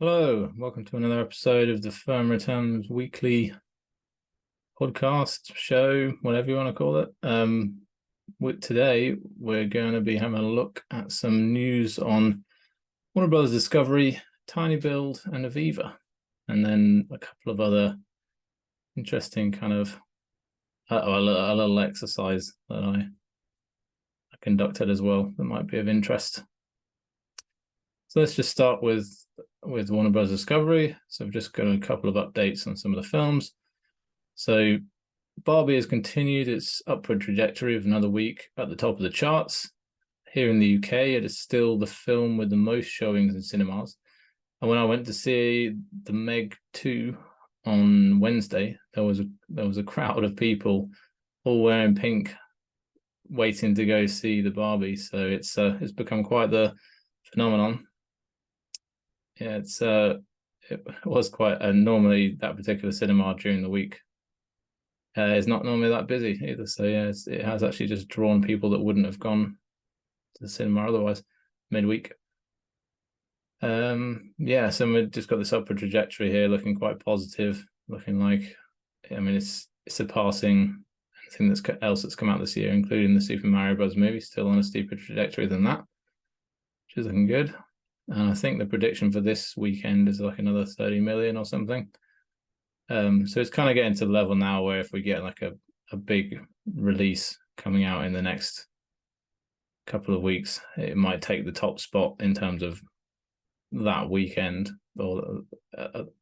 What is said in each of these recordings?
Hello, welcome to another episode of the Firm Returns Weekly podcast, show, whatever you want to call it. Today, we're going to be having a look at some news on Warner Brothers Discovery, tinyBuild, and Aviva, and then a couple of other interesting kind of a little exercise that I conducted as well that might be of interest. So let's just start with Warner Bros. Discovery. So we've just got a couple of updates on some of the films. So Barbie has continued its upward trajectory of another week at the top of the charts. Here in the UK, it is still the film with the most showings in cinemas. And when I went to see the Meg 2 on Wednesday, there was a crowd of people all wearing pink, waiting to go see the Barbie. So it's become quite the phenomenon. Yeah, it was quite normally that particular cinema during the week is not normally that busy either. So yeah, it has actually just drawn people that wouldn't have gone to the cinema otherwise midweek. Yeah, so we've just got this upward trajectory here, looking quite positive, looking like, I mean, it's surpassing anything else that's come out this year, including the Super Mario Bros. Movie, still on a steeper trajectory than that, which is looking good. And I think the prediction for this weekend is like another 30 million or something. So it's kind of getting to the level now where if we get like a big release coming out in the next couple of weeks, it might take the top spot in terms of that weekend, or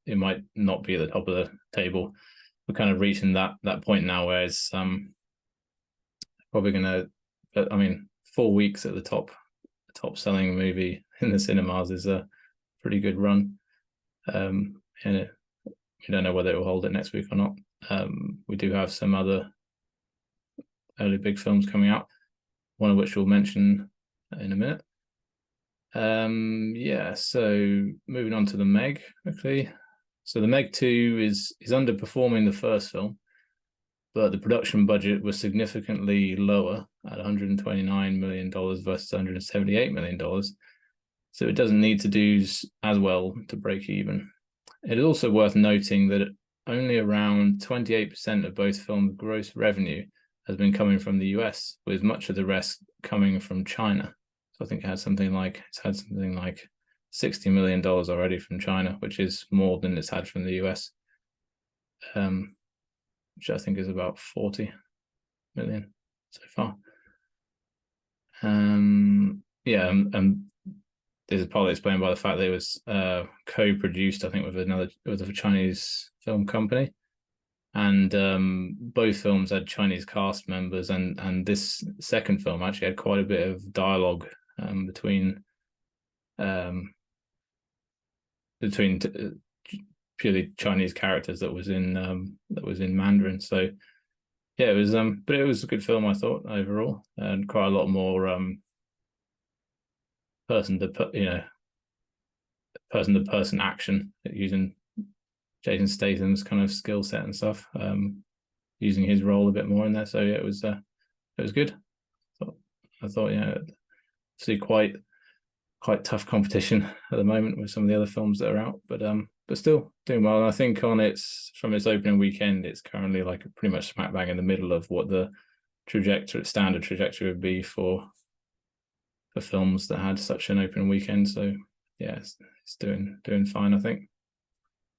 it might not be at the top of the table. We're kind of reaching that point now where it's probably going to, I mean, 4 weeks at the top selling movie in the cinemas is a pretty good run. And we don't know whether it will hold it next week or not. We do have some other early big films coming out, one of which we'll mention in a minute. Yeah, so moving on to the Meg quickly. So the Meg 2 is underperforming the first film, but the production budget was significantly lower at $129 million versus $178 million. So it doesn't need to do as well to break even. It is also worth noting that only around 28% of both films' gross revenue has been coming from the US, with much of the rest coming from China. So I think it's had something like $60 million already from China, which is more than it's had from the US, which I think is about 40 million so far. Yeah, and this is partly explained by the fact that it was co-produced, I think, with a Chinese film company, and both films had Chinese cast members, and this second film actually had quite a bit of dialogue between purely Chinese characters that was in Mandarin. So yeah, it was but it was a good film, I thought, overall, and quite a lot more person to person action, using Jason Statham's kind of skill set and stuff, using his role a bit more in there. So yeah, it was good. I thought yeah, see quite tough competition at the moment with some of the other films that are out, but still doing well. And I think from its opening weekend, it's currently like pretty much smack bang in the middle of what the standard trajectory would be for films that had such an opening weekend. So yeah, it's doing fine, I think.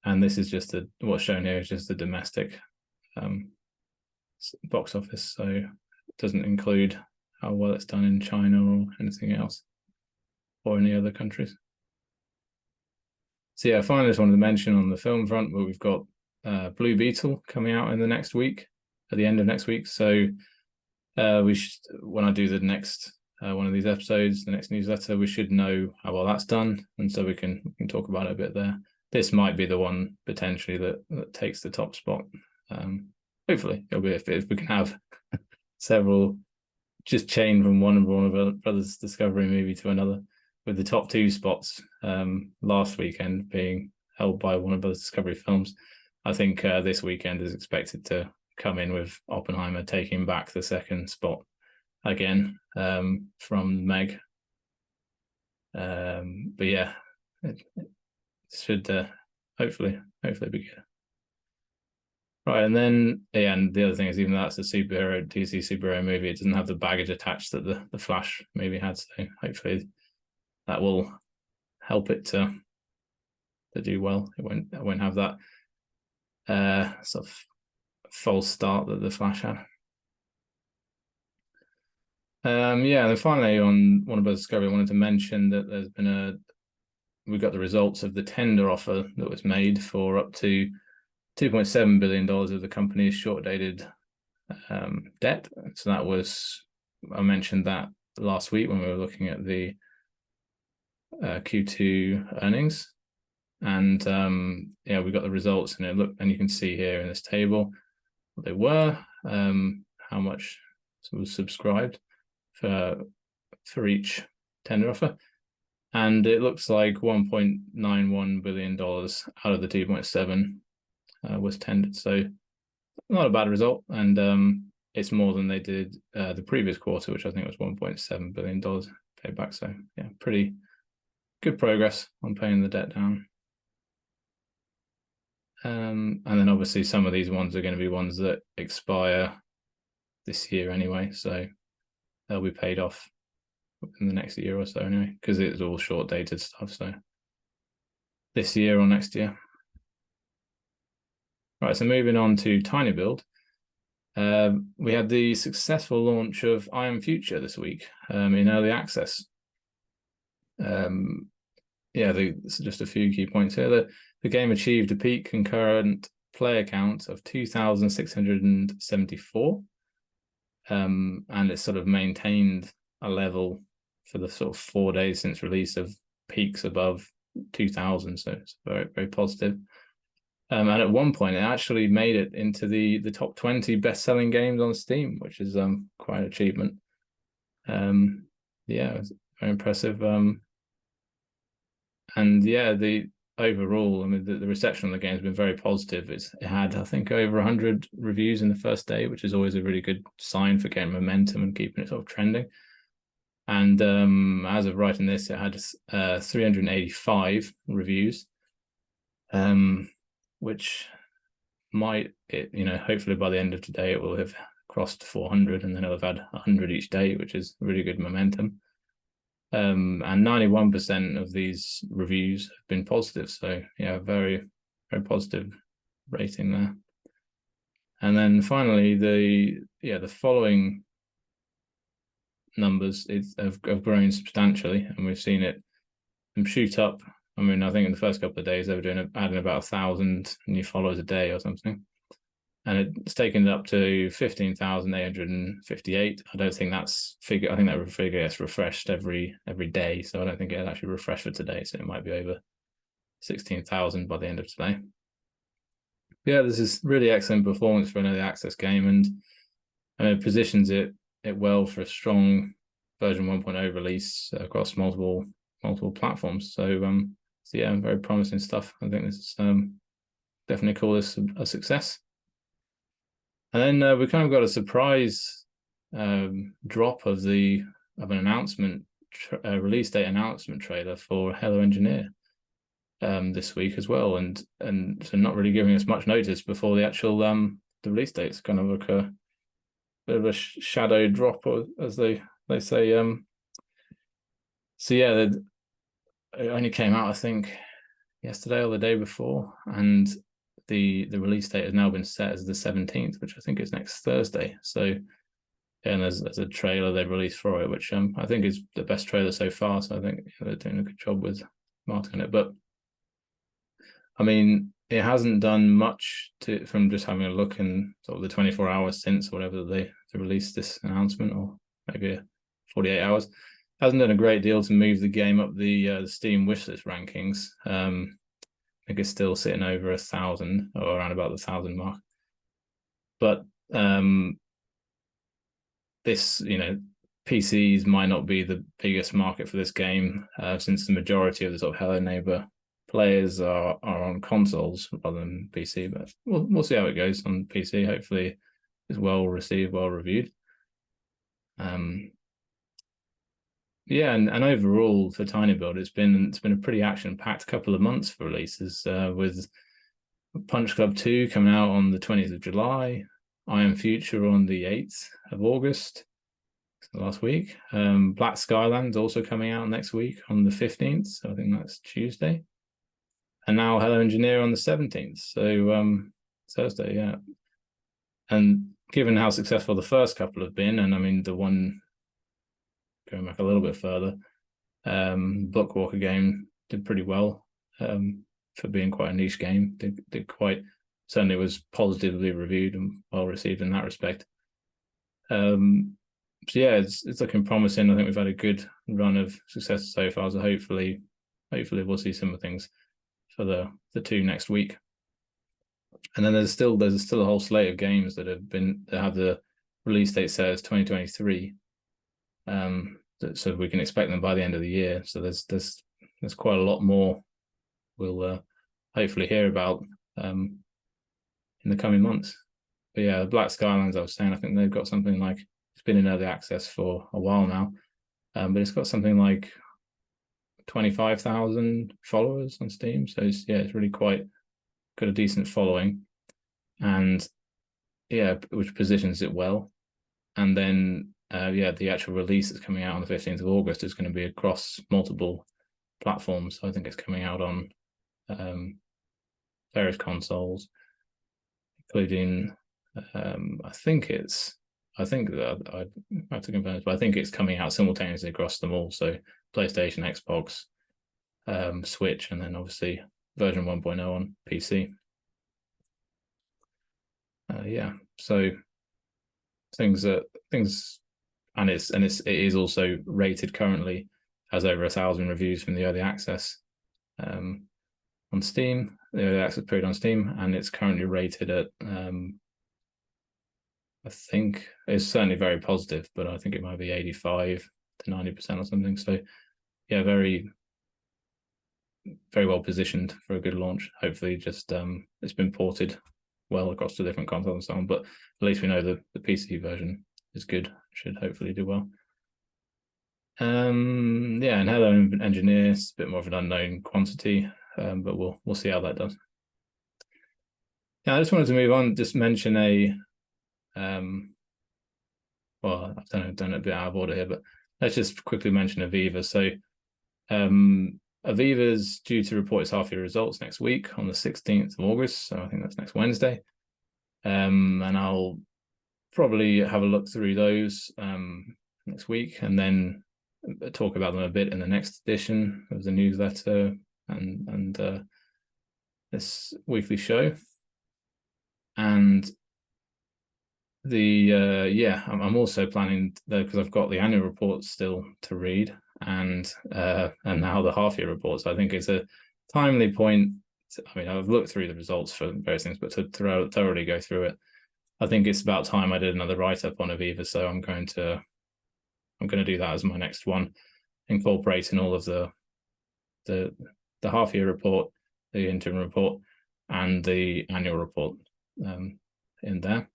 And this is just what's shown here is just the domestic box office, so it doesn't include how well it's done in China or anything else, or any other countries. So yeah, I finally just wanted to mention on the film front where we've got Blue Beetle coming out in the next week, at the end of next week. So when I do the next one of these episodes, the next newsletter, we should know how well that's done, and so we can talk about it a bit there. This might be the one potentially that takes the top spot. Hopefully it'll be if we can have several just chain from one of our Brothers Discovery movie to another, with the top 2 spots last weekend being held by Warner Brothers Discovery films. I think this weekend is expected to come in with Oppenheimer taking back the second spot again from Meg. But yeah, should hopefully be good. Right, and then and the other thing is, even though that's a superhero DC superhero movie, it doesn't have the baggage attached that the Flash movie had. So hopefully that will help it to do well. It won't have that sort of false start that the Flash had. And then finally on Warner Bros. Discovery, I wanted to mention that there's been we got the results of the tender offer that was made for up to $2.7 billion of the company's short-dated debt. So that was, I mentioned that last week when we were looking at the Q2 earnings, and we got the results, and you can see here in this table what they were, how much was subscribed for each tender offer, and it looks like $1.91 billion out of the 2.7 was tendered. So not a bad result, and it's more than they did the previous quarter, which I think was $1.7 billion paid back. So yeah, pretty good progress on paying the debt down. And then obviously some of these ones are going to be ones that expire this year anyway, so they'll be paid off in the next year or so anyway, because it's all short dated stuff. So this year or next year. Right, so moving on to tinyBuild. We had the successful launch of I Am Future this week in early access. Just a few key points here. The game achieved a peak concurrent player count of 2,674, and it's sort of maintained a level for the sort of 4 days since release of peaks above 2,000. So it's very, very positive. And at one point, it actually made it into the top 20 best-selling games on Steam, which is quite an achievement. It was very impressive. The overall, I mean, the reception on the game has been very positive. It had, I think, over 100 reviews in the first day, which is always a really good sign for getting momentum and keeping it sort of trending. And as of writing this, it had 385 reviews, which hopefully by the end of today, it will have crossed 400, and then it'll have had 100 each day, which is really good momentum. And 91% of these reviews have been positive. So yeah, very, very positive rating there. And then finally, the following numbers have grown substantially, and we've seen it shoot up. I mean, I think in the first couple of days they were adding about 1,000 new followers a day or something, and it's taken it up to 15,858. I don't think that's figure. I think that figure gets refreshed every day, so I don't think it'll actually refresh for today. So it might be over 16,000 by the end of today. Yeah, this is really excellent performance for an early access game, and it positions it well for a strong version 1.0 release across multiple platforms. So very promising stuff. I think this is definitely call this a success. And then we kind of got a surprise drop of an announcement release date announcement trailer for Hello Engineer this week as well, and so not really giving us much notice before the actual the release dates kind of like a bit of a shadow drop, as they say. It only came out, I think, yesterday or the day before, and the release date has now been set as the 17th, which I think is next Thursday. So, and there's a trailer they've released for it, which I think is the best trailer so far. So I think they're doing a good job with marketing it. But I mean, it hasn't done much from just having a look in sort of the 24 hours since, or whatever they released this announcement, or maybe 48 hours. Hasn't done a great deal to move the game up the Steam wishlist rankings. I think it's still sitting over 1,000, or around about the 1,000 mark. But this, PCs might not be the biggest market for this game, since the majority of the sort of Hello Neighbor players are on consoles rather than PC. But we'll see how it goes on PC. Hopefully, it's well received, well reviewed. yeah, and overall for tinyBuild, it's been a pretty action-packed couple of months for releases, with Punch Club 2 coming out on the 20th of July, I Am Future on the 8th of August, last week. Black Skyland's also coming out next week on the 15th, so I think that's Tuesday. And now Hello Engineer on the 17th, so Thursday, yeah. And given how successful the first couple have been, and I mean the one going back a little bit further, Bookwalker game did pretty well, for being quite a niche game. Did quite, certainly was positively reviewed and well received in that respect. So yeah, it's looking promising. I think we've had a good run of success so far, so hopefully we'll see some of things for the two next week. And then there's still a whole slate of games that have the release date set as 2023. So we can expect them by the end of the year. So there's quite a lot more we'll hopefully hear about in the coming months. But yeah, the Black Skylands, I was saying, I think they've got something like, it's been in early access for a while now, but it's got something like 25,000 followers on Steam. So it's really quite got a decent following, and yeah, which positions it well. And then the actual release that's coming out on the 15th of August is going to be across multiple platforms. So I think it's coming out on various consoles, including I think I have to confirm this, but I think it's coming out simultaneously across them all. So PlayStation, Xbox, Switch, and then obviously version 1.0 on PC. Yeah, so things, and it is also rated currently, has over 1,000 reviews from the early access on Steam, the early access period on Steam, and it's currently rated at I think it's certainly very positive, but I think it might be 85 to 90% or something. So yeah, very, very well positioned for a good launch. Hopefully just it's been ported well across the different consoles and so on, but at least we know the PC version is good, should hopefully do well. Yeah, and Hello Engineer is a bit more of an unknown quantity, but we'll see how that does. Yeah, I just wanted to move on, just mention well, I've done it a bit out of order here, but let's just quickly mention Aviva. So Aviva's due to report its half-year results next week on the 16th of August, so I think that's next Wednesday. And I'll probably have a look through those next week, and then talk about them a bit in the next edition of the newsletter and this weekly show. And I'm also planning, because I've got the annual report still to read, and now the half-year report. So I think it's a timely point. I mean, I've looked through the results for various things, but to thoroughly go through it, I think it's about time I did another write-up on Aviva. So I'm going to do that as my next one, incorporating all of the half-year report, the interim report, and the annual report in there.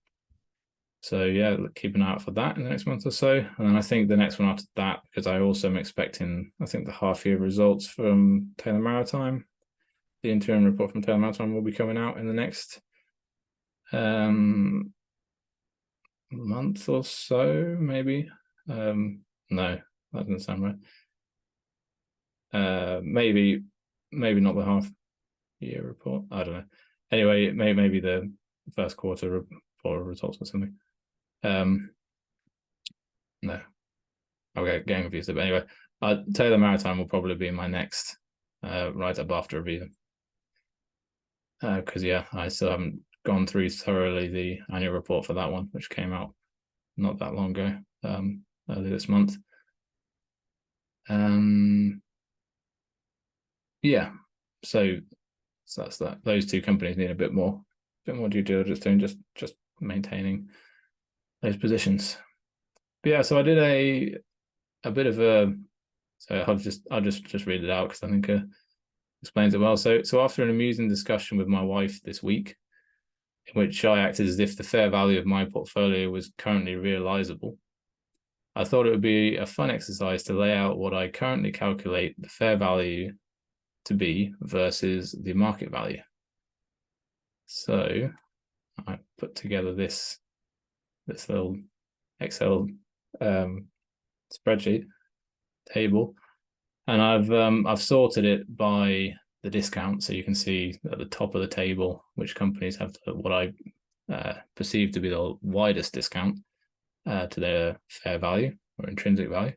So yeah, keep an eye out for that in the next month or so. And then I think the next one after that, because I also am expecting, I think the half-year results from Taylor Maritime, the interim report from Taylor Maritime will be coming out in the next month or so, maybe. No, that doesn't sound right. Maybe not the half-year report. I don't know. Anyway, maybe the first quarter report results or something. No, I'll get getting confused. But anyway, Taylor Maritime will probably be my next write-up after Aviva. Because yeah, I still haven't gone through thoroughly the annual report for that one, which came out not that long ago, early this month. Yeah, so that's that. Those two companies need a bit more due diligence doing, just maintaining those positions. But yeah, so I did a bit of a, so I'll just read it out because I think explains it well. So after an amusing discussion with my wife this week, in which I acted as if the fair value of my portfolio was currently realizable, I thought it would be a fun exercise to lay out what I currently calculate the fair value to be versus the market value. So I put together this little Excel spreadsheet table, and I've sorted it by the discount, so you can see at the top of the table which companies have what I perceive to be the widest discount to their fair value or intrinsic value,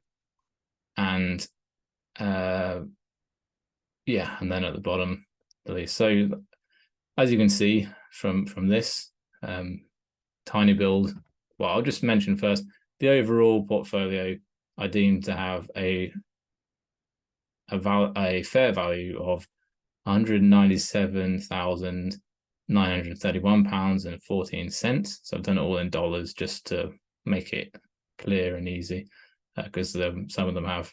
and yeah, and then at the bottom the least. So as you can see from this tinyBuild, well, I'll just mention first the overall portfolio I deem to have a fair value of £197,931.14. So I've done it all in dollars just to make it clear and easy, because some of them have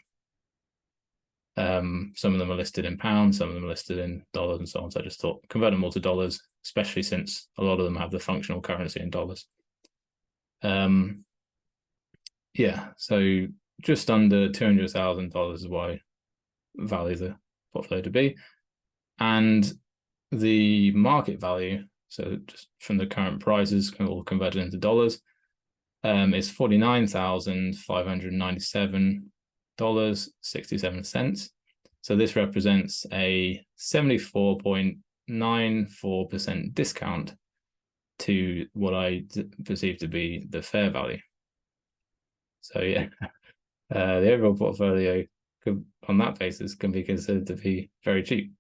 some of them are listed in pounds, some of them are listed in dollars, and so on. So I just thought convert them all to dollars, especially since a lot of them have the functional currency in dollars. Yeah, so just under $200,000 is what I value the portfolio to be, and the market value, so just from the current prices all converted into dollars, is $49,597.67. So this represents a 74.94% discount to what I perceive to be the fair value. So yeah, the overall portfolio on that basis can be considered to be very cheap.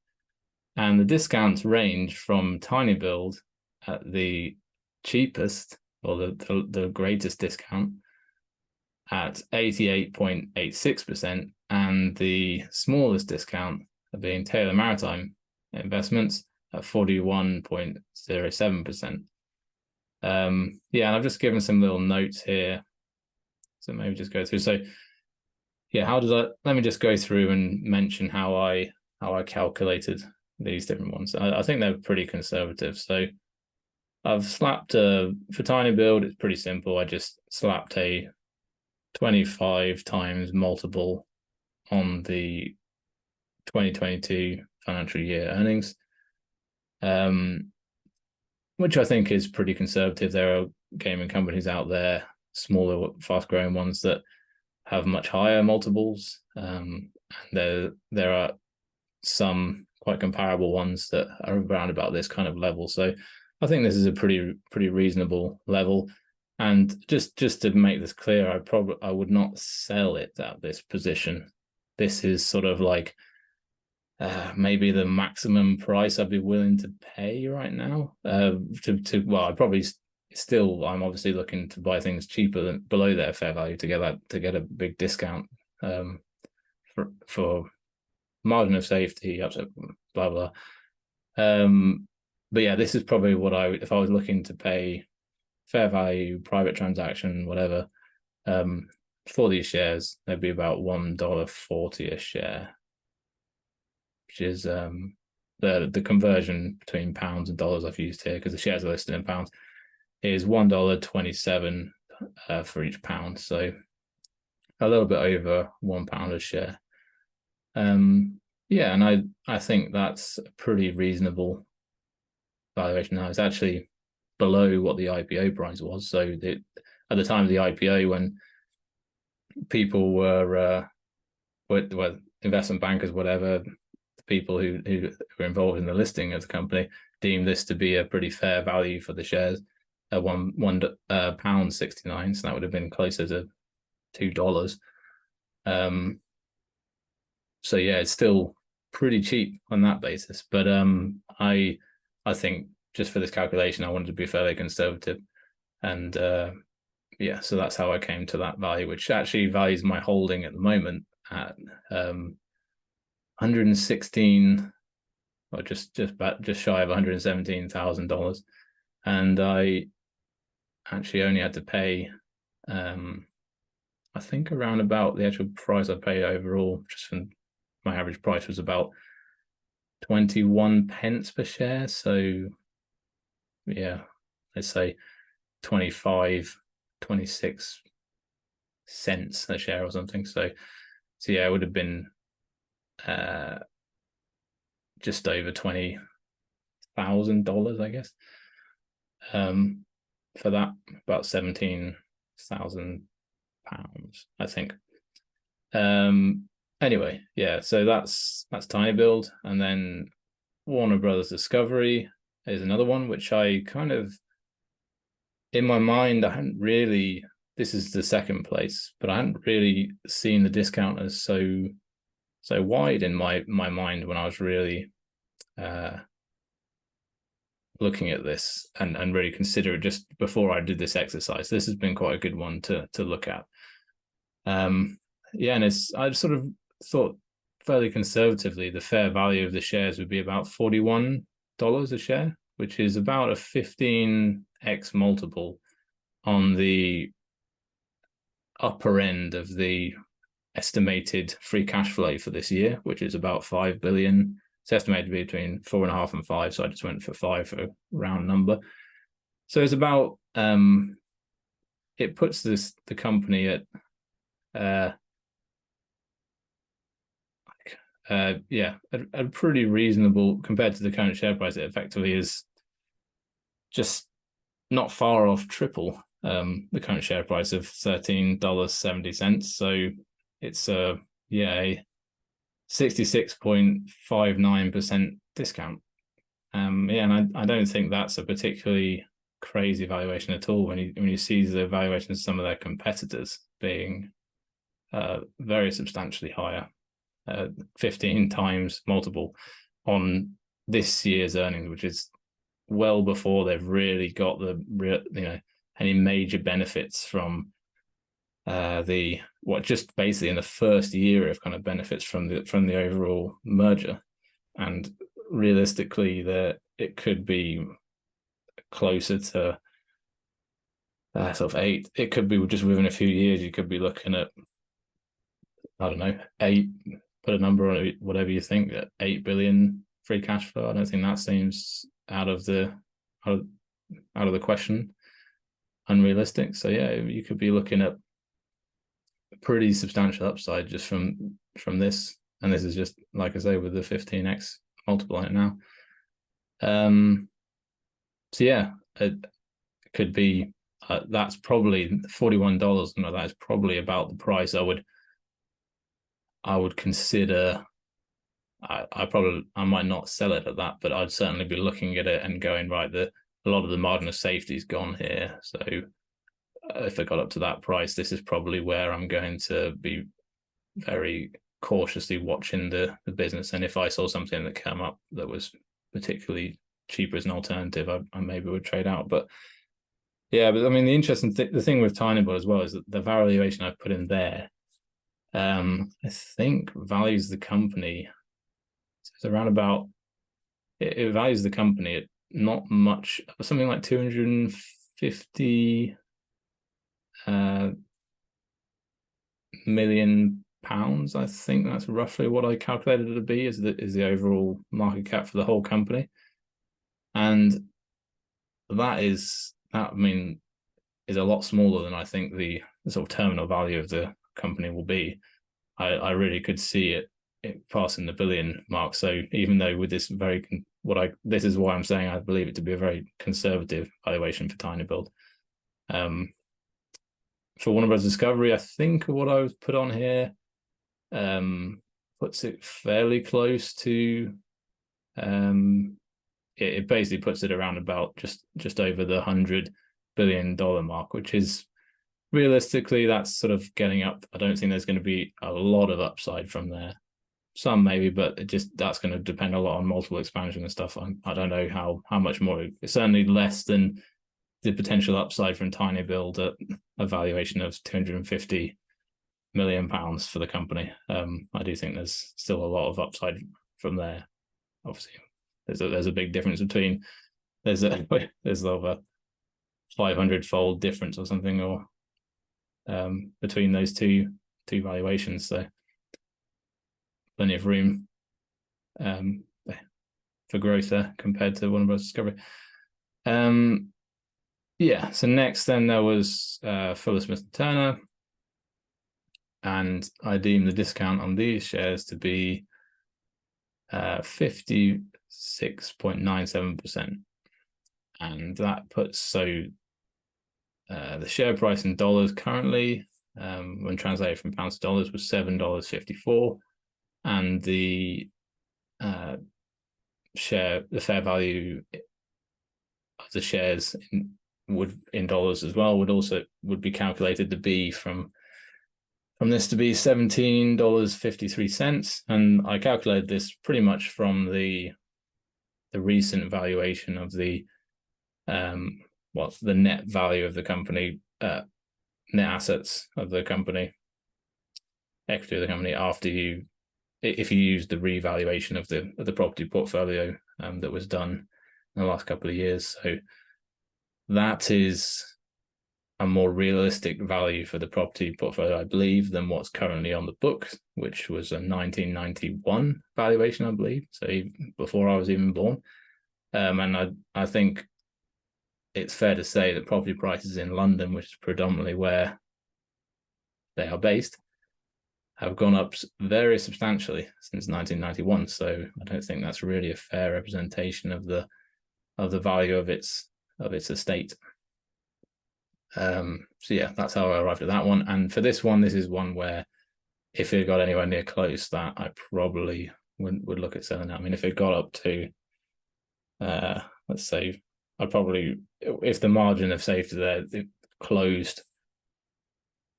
And the discounts range from tinyBuild at the cheapest, or the greatest discount, at 88.86%, and the smallest discount being Taylor Maritime Investments at 41.07%. Yeah, and I've just given some little notes here, so maybe just go through. So yeah, let me just go through and mention how I calculated these different ones. I think they're pretty conservative. So I've slapped for tinyBuild, it's pretty simple. I just slapped a 25 times multiple on the 2022 financial year earnings, which I think is pretty conservative. There are gaming companies out there, smaller, fast-growing ones, that have much higher multiples. And there are some quite comparable ones that are around about this kind of level. So I think this is a pretty reasonable level. And just to make this clear, I would not sell it at this position. This is sort of like maybe the maximum price I'd be willing to pay right now. Well, I probably still, I'm obviously looking to buy things cheaper than below their fair value to get a big discount for margin of safety, blah blah. But yeah, this is probably what if I was looking to pay fair value, private transaction, whatever, for these shares, they'd be about $1.40 a share, which is the conversion between pounds and dollars I've used here, because the shares are listed in pounds, is $1.27 for each pound. So a little bit over £1 a share. Yeah, and I think that's a pretty reasonable valuation now. It's actually below what the IPO price was. So at the time of the IPO, when people were investment bankers, whatever, the people who were involved in the listing of the company deemed this to be a pretty fair value for the shares at £1.69. So that would have been closer to $2. So yeah, it's still pretty cheap on that basis. But I think just for this calculation, I wanted to be fairly conservative, and yeah, so that's how I came to that value, which actually values my holding at the moment at 116, or just shy of $117,000, and I actually only had to pay I think around about the actual price I paid overall, just from my average price was about 21 pence per share. So yeah, let's say 26 cents a share or something. So yeah, it would have been just over $20,000, I guess. For that, about £17,000, I think. Anyway, yeah, so that's tinyBuild, and then Warner Brothers Discovery is another one which I kind of, in my mind, I hadn't really, this is the second place, but I hadn't really seen the discount as so wide in my mind when I was really looking at this and really consider it just before I did this exercise. This has been quite a good one to look at. Yeah, and I sort of thought fairly conservatively the fair value of the shares would be about $41 a share, which is about a 15x multiple on the upper end of the estimated free cash flow for this year, which is about 5 billion. It's estimated to be between 4.5 and 5, so I just went for 5 for a round number. So it's about it puts the company at a pretty reasonable, compared to the current share price. It effectively is just not far off triple the current share price of $13.70. So it's a 66.59% discount. And I don't think that's a particularly crazy valuation at all when you see the valuation of some of their competitors being very substantially higher, 15 times multiple on this year's earnings, which is well before they've really got any major benefits from just basically in the first year of kind of benefits from the overall merger. And realistically, it could be closer to sort of 8. It could be just within a few years. You could be looking at, I don't know, 8. Put a number on it, whatever you think. 8 billion free cash flow. I don't think that seems out of the question, unrealistic. So yeah, you could be looking at a pretty substantial upside just from this, and this is just, like I say, with the 15x multiple on it now. So yeah, it could be that's probably $41. No, that is probably about the price I would consider. I might not sell it at that, but I'd certainly be looking at it and going, right, a lot of the margin of safety is gone here. So if it got up to that price, this is probably where I'm going to be very cautiously watching the business. And if I saw something that came up that was particularly cheaper as an alternative, I maybe would trade out. But yeah, but I mean, the interesting the thing with tinyBuild as well is that the valuation I've put in there, I think values the company. It's around about, it values the company at not much, something like 250 million pounds. I think that's roughly what I calculated it to be is the overall market cap for the whole company. And that is a lot smaller than I think the sort of terminal value of the company will be. I really could see it passing the billion mark. So even though with this this is why I'm saying I believe it to be a very conservative valuation for tinyBuild. For Warner Bros. Discovery, I think what I was put on here puts it fairly close to it basically puts it around about just over the $100 billion mark, which is realistically, that's sort of getting up. I don't think there's going to be a lot of upside from there. Some maybe, but that's going to depend a lot on multiple expansion and stuff. I don't know how much more. It's certainly less than the potential upside from tinyBuild at a valuation of 250 million pounds for the company. I do think there's still a lot of upside from there. Obviously, there's a big difference between there's a 500-fold difference or something, or between those two valuations. So plenty of room for growth there compared to Warner Bros. Discovery. So next then there was Fuller Smith & Turner. and I deem the discount on these shares to be 56.97%. And that puts, the share price in dollars currently, when translated from pounds to dollars, was $7.54, and the fair value of the shares in dollars as well would be calculated to be from this to be $17.53, and I calculated this pretty much from the recent valuation of the net value of the company, net assets of the company, equity of the company, if you use the revaluation of the property portfolio that was done in the last couple of years. So that is a more realistic value for the property portfolio, I believe, than what's currently on the books, which was a 1991 valuation, I believe, so before I was even born. And I think it's fair to say that property prices in London, which is predominantly where they are based, have gone up very substantially since 1991. So I don't think that's really a fair representation of the value of its estate. So yeah, that's how I arrived at that one. And for this one, this is one where if it got anywhere near close, that I probably would look at selling it. I mean, if it got up to, let's say, I'd probably, if the margin of safety there it closed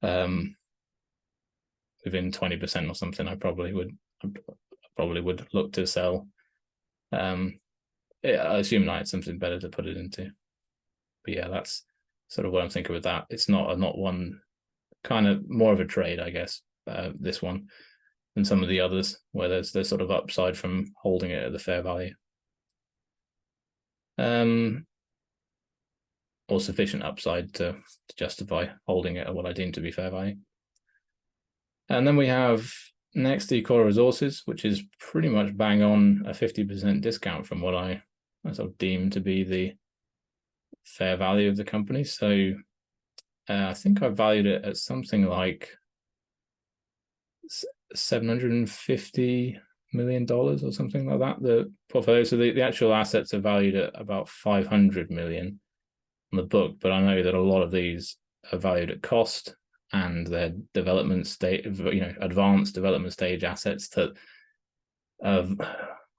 within 20% or something, I probably would look to sell. I assume I had something better to put it into. But yeah, that's sort of what I'm thinking with that. It's not one, kind of more of a trade, I guess, this one, than some of the others where there's sort of upside from holding it at the fair value. Or sufficient upside to justify holding it at what I deem to be fair value. And then we have next Ecora Resources, which is pretty much bang on a 50% discount from what I sort of deem to be the fair value of the company. So I think I valued it at something like $750 million or something like that, the portfolio. So the actual assets are valued at about 500 million on the book, but I know that a lot of these are valued at cost, and their development stage, advanced development stage assets that are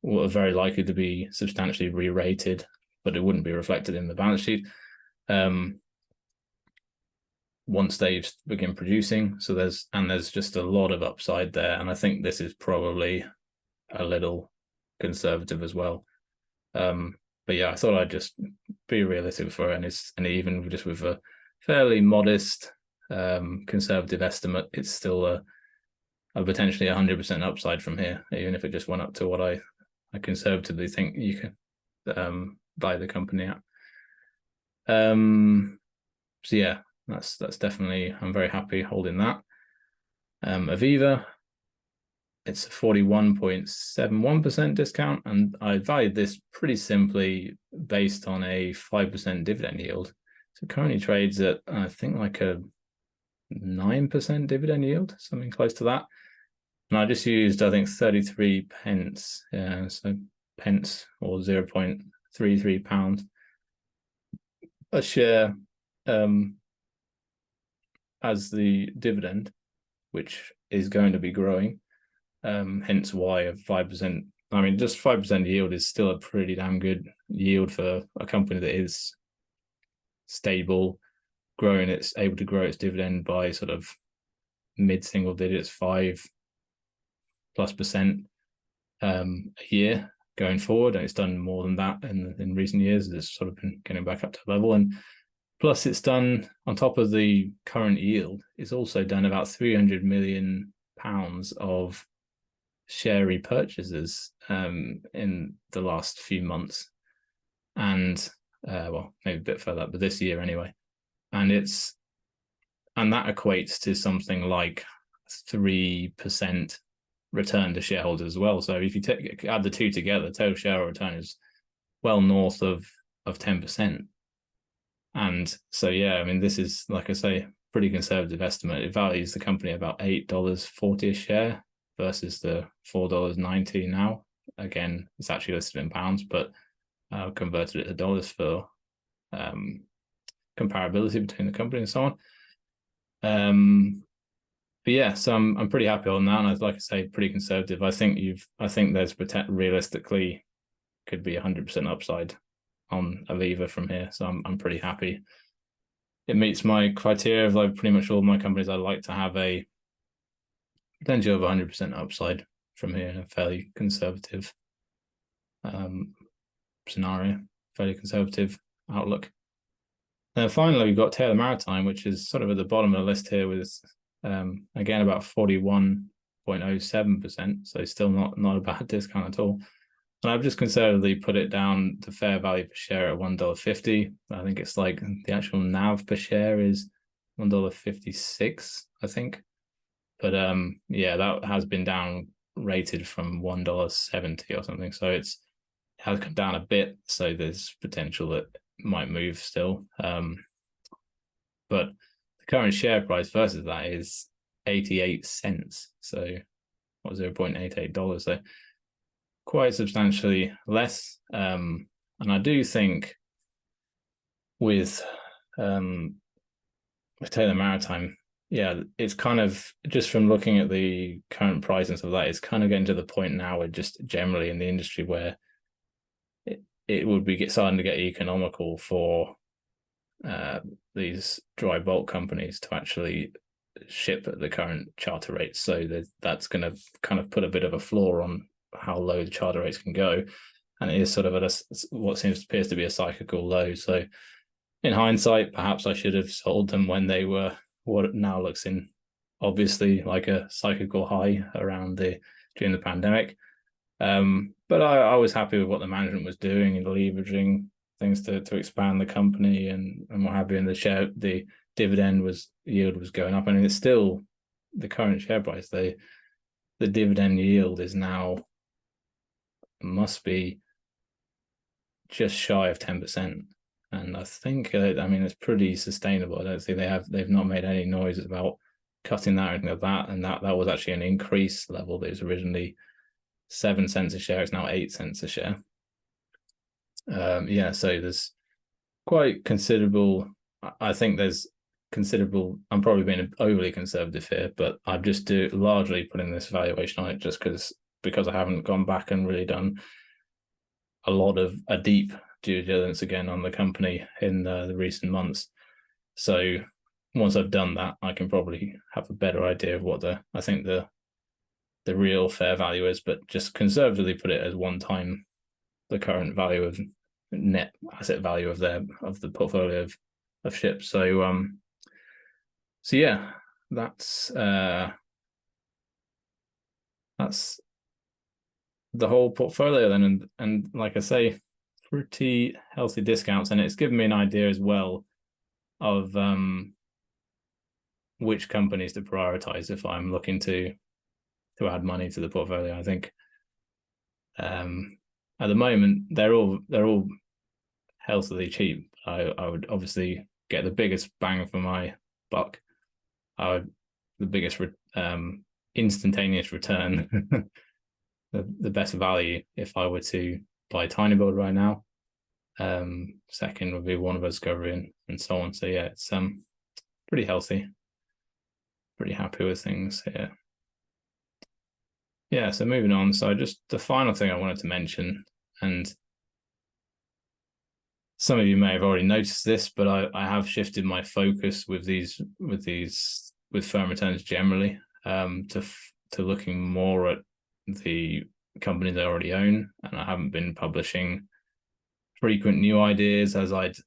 very likely to be substantially re-rated, but it wouldn't be reflected in the balance sheet once they begin producing. So there's just a lot of upside there, and I think this is probably a little conservative as well. But yeah, I thought I'd just be realistic for it, and even just with a fairly modest conservative estimate, it's still a potentially 100% upside from here, even if it just went up to what I conservatively think you can buy the company at. So yeah, that's definitely, I'm very happy holding that. Aviva, it's a 41.71% discount, and I valued this pretty simply based on a 5% dividend yield. So it currently trades at, I think, like a 9% dividend yield, something close to that. And I just used, I think, 33 pence, so pence, or 0.33 pounds a share as the dividend, which is going to be growing. Hence why a 5%, I mean, just 5% yield is still a pretty damn good yield for a company that is stable, able to grow its dividend by sort of mid-single digits, 5+% a year going forward. And it's done more than that in recent years. It's sort of been getting back up to level. And plus it's done, on top of the current yield, it's also done about 300 million pounds of share repurchases in the last few months, and well, maybe a bit further up, but this year anyway. And that equates to something like 3% return to shareholders as well. So if you add the two together, total shareholder return is well north of 10%. And so yeah, I mean, this is, like I say, pretty conservative estimate. It values the company about $8.40 a share versus the $4.90 now. Again, it's actually listed in pounds, but converted it to dollars for comparability between the company and so on. But yeah, so I'm pretty happy on that, and like I say, pretty conservative. I think there's realistically could be 100% upside on Aviva from here, so I'm pretty happy. It meets my criteria of like pretty much all my companies. I like to have a potential of 100% upside from here in a fairly conservative scenario, fairly conservative outlook. Then finally, we've got Taylor Maritime, which is sort of at the bottom of the list here with again about 41.07%, so still not a bad discount at all. And I've just conservatively put it down to fair value per share at $1.50. I think it's like the actual NAV per share is $1.56, I think. But yeah, that has been down rated from $1.70 or something. So it has come down a bit. So there's potential that it might move still. But the current share price versus that is 88 cents. So what, $0.88. So quite substantially less. And I do think with Taylor Maritime, yeah, it's kind of just from looking at the current price and stuff like that, it's kind of getting to the point now where just generally in the industry where it would be starting to get economical for these dry bulk companies to actually ship at the current charter rates. So that's going to kind of put a bit of a floor on how low the charter rates can go, and it is sort of at what appears to be a cyclical low. So in hindsight, perhaps I should have sold them when they were what now looks in obviously like a cyclical high around during the pandemic. But I was happy with what the management was doing and leveraging things to expand the company and what have you. And the dividend yield was going up. I mean, it's still the current share price. The dividend yield is now must be just shy of 10%. And I think, I mean, it's pretty sustainable. I don't think they've not made any noises about cutting that or anything like that. And that was actually an increase level. That was originally 7 cents a share. It's now 8 cents a share. Yeah, so there's quite considerable. I think there's considerable. I'm probably being overly conservative here, but I'm just largely putting this valuation on it just because I haven't gone back and really done a deep due diligence again on the company in the recent months. So once I've done that, I can probably have a better idea of what I think the real fair value is, but just conservatively put it as one time the current value of net asset value of the portfolio of ships. So yeah, that's the whole portfolio then, and like I say, pretty healthy discounts, and it's given me an idea as well of which companies to prioritize if I'm looking to add money to the portfolio. I think at the moment they're all healthily cheap. I would obviously get the biggest bang for my buck. The biggest instantaneous return, the best value if I were to buy tinyBuild right now. Second would be Warner Bros. Discovery and so on. So yeah, it's pretty healthy. Pretty happy with things here. Yeah, so moving on. So just the final thing I wanted to mention, and some of you may have already noticed this, but I have shifted my focus with firm returns generally to looking more at the companies I already own, and I haven't been publishing frequent new ideas as I'd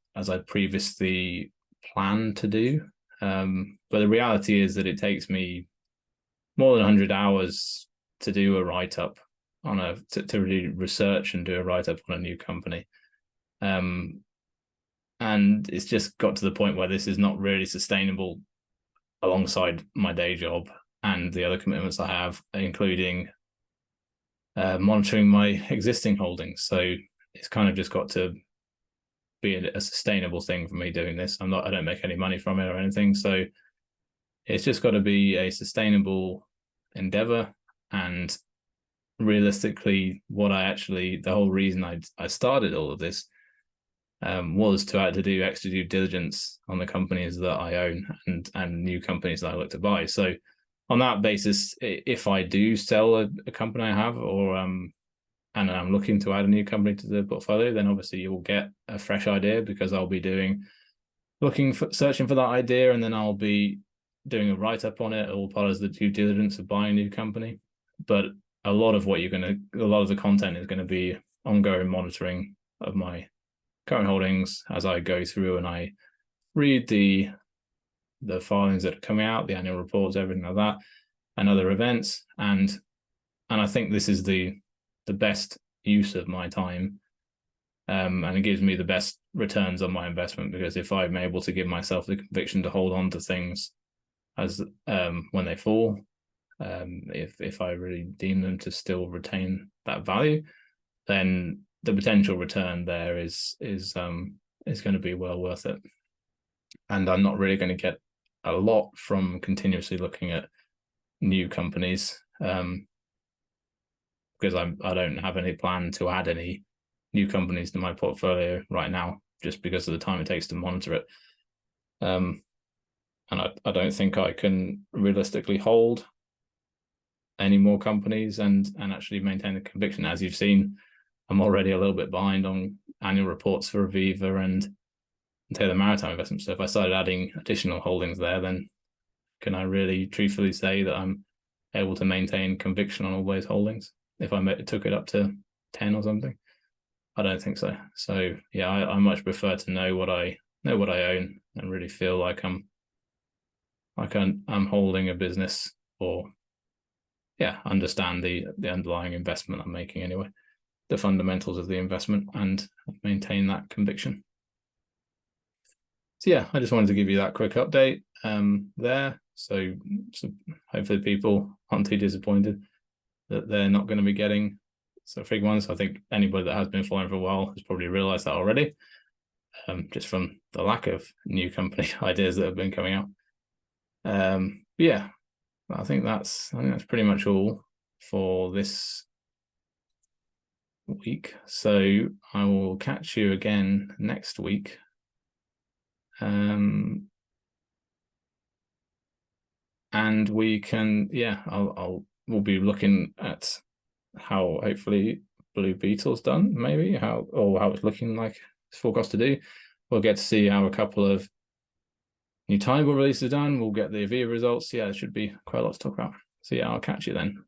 previously planned to do. But the reality is that it takes me more than 100 hours to do a write-up to really research and do a write-up on a new company. And it's just got to the point where this is not really sustainable alongside my day job and the other commitments I have, including monitoring my existing holdings. So it's kind of just got to be a sustainable thing for me doing this. I don't make any money from it or anything. So it's just got to be a sustainable endeavor. And realistically, the whole reason I started all of this was to do extra due diligence on the companies that I own and new companies that I look to buy. So on that basis, if I do sell a company I have, or and I'm looking to add a new company to the portfolio, then obviously you'll get a fresh idea, because I'll be searching for that idea, and then I'll be doing a write-up on it, all part of the due diligence of buying a new company. But a lot of the content is going to be ongoing monitoring of my current holdings as I go through and I read the filings that are coming out, the annual reports, everything like that, and other events. And I think this is the best use of my time. And it gives me the best returns on my investment, because if I'm able to give myself the conviction to hold on to things as when they fall, if I really deem them to still retain that value, then the potential return there is going to be well worth it. And I'm not really going to get a lot from continuously looking at new companies, because I don't have any plan to add any new companies to my portfolio right now, just because of the time it takes to monitor it. And I don't think I can realistically hold any more companies and actually maintain the conviction. As you've seen, I'm already a little bit behind on annual reports for Aviva and Taylor Maritime Investments. So if I started adding additional holdings there, then can I really truthfully say that I'm able to maintain conviction on all those holdings if I took it up to 10 or something? I don't think so. So yeah, I much prefer to know what I own and really feel like I'm holding a business, or understand the underlying investment I'm making anyway, the fundamentals of the investment, and maintain that conviction. So yeah, I just wanted to give you that quick update there. So hopefully people aren't too disappointed that they're not going to be getting so big ones. I think anybody that has been following for a while has probably realized that already, just from the lack of new company ideas that have been coming out. Yeah, I think that's pretty much all for this week. So I will catch you again next week. And we can, we'll be looking at how hopefully Blue Beetle's done, maybe how it's looking like it's forecast to do. We'll get to see how a couple of new tinyBuild releases done. We'll get the Aviva results. Yeah, there should be quite a lot to talk about. So yeah, I'll catch you then.